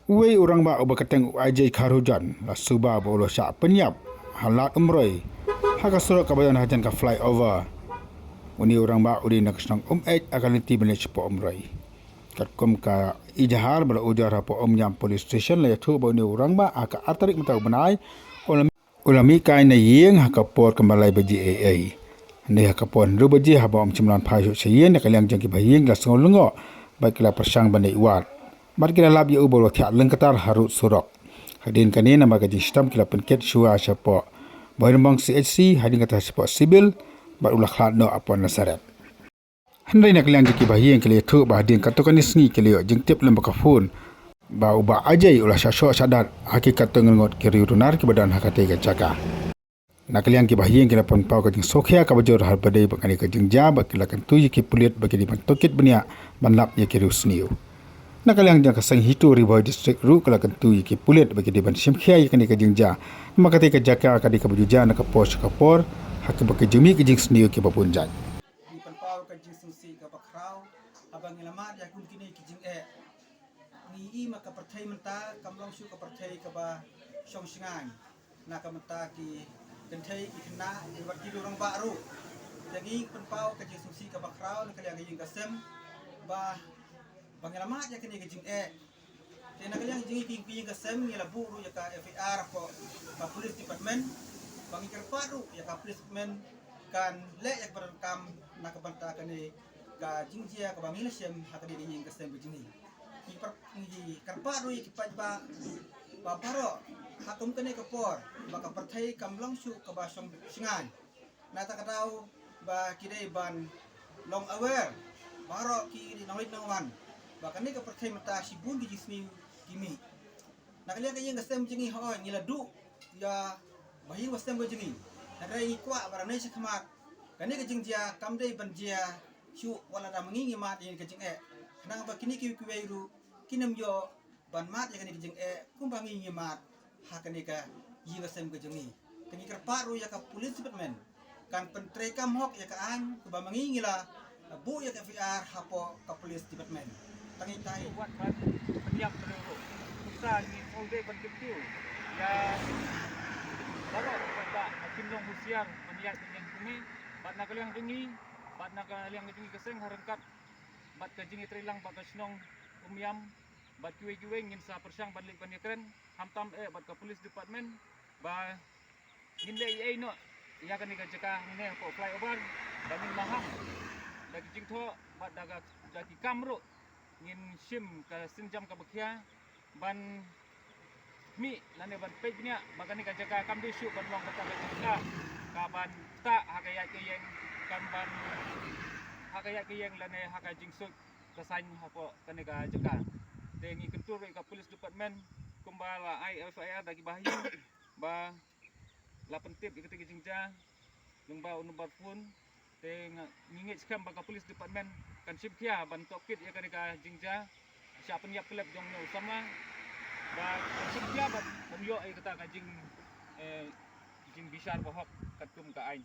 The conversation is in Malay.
Uwe orang ba ubakateng ajai kharujan la suba bolo syak penyap halat umroi haka surok kabayan hajan ka flyover uni orang ba udi nak senang akan nanti bene cepo umroi kat kom ka ijahar bala ujar hapo nyam police station la yathu ba uni orang ba aka artarik mata benai ulami kai na yeng haka por kembalai baji AA ne haka pon ru baji haba cimlan phai syen nak liang jangki bayeng la sengol lengo baiklah persang bane iwat bar kila lab ya ubol thak lengkatar harut surok hadin kani nama gaji sistem kila penket shua syapo boyembang CHC hadin kata syapo sibil bar ulah khat no apon nasaret handai nak liang jiki bahiyeng kili thu ba hadin katokan isngi kili jengtip lembaka phone ba uba ajai ulah syasyo sadat hakikat tengengot kiri runar ki badan hakate ga jaga nak liang ki bahiyeng kila pon pau ka jing sokhya ka bajor har badai bakani ka jing jaba kila kan tu ki pulit bagi di tokit benia banlap ye kiri usniu nakaliang jang kasang hitu riboy district ru kala kentu ki pulit bagi di ban simkhia yakani ka jingja makate ka jaka ka di ka bujuja nak pos ka por hak bagi jumi ki jing sniu ki bapunjan di panpau ka jing susi ka bakrau abang ilamat ya kun kini ki jing ni i maka perthai menta kamlong shu ka perthai ka ba song singai na ka menta ki kenthai ki khna di wat ki dorong baru jadi panpau ka jing susi ka bakrau nakaliang jing kasem ba pangalamat ya kini kejing kena kalian jingi king kasem ngela buru ya ka FAR ko ka police department pangikir paru ya ka police department kan le ya berekam nak banta kani ka jingjia ka bangila sem hakadi king kasem jingi ki karparu ya kipat ba paro hakum kene ka por maka perthai kamlong su ka basong singan nata kadau ba kidai ban long aware baro ki nanglit nangwan bahkan ni ke percaya mata si bun di jismi kimi nak lihat yang gasem jengi ho ngila du ya bahi wasem go jengi ada i kwa barane si khamat kan ni ke jengjia kamdei banjia shu wala da mengingi mat yang ke jeng nang ba kini ki weiru kinam yo ban mat yang ke jeng kumbangi ngi mat hakani ka yi gasem go jengi kini kerparu ya ka police department kan pentre kam hok ya ka an ku ba mengingi la bu ya ka FAR hapo ka police department tangi tahi buat ban peniap teruk besar ni all day ban kecil ya baru buat hakim long husiar meniat dengan kumi bat nak liang jengi bat nak liang jengi keseng harengkat bat ka jengi trilang bat ka snong umyam bat kiwe ngin sa persang bat lik ban keren hamtam bat ka police department ba ngin le no ya kan ka jaka ne po flyover dan maham lagi jing tho bat daga lagi kamro ngin sim ka sinjam ka bakhia ban mi lane ban pejnya bagani ka jaka kam disu ban long kata ka ka ban ta hakaya ke yang kan ban hakaya ke yang lane haka jingsuk kasan hapo kane ka jaka tengi kentur ka police department kumbala IFAR dagi bahayu ba la pentip ikati jingja lengba unubat pun teng ngingit skam baka police department kan sibkia ban tokit ya kan ka jingja siapa niap kelab jong no sama ba sibkia ban yo ai kata ka jing jing bisar bahok katum ka ain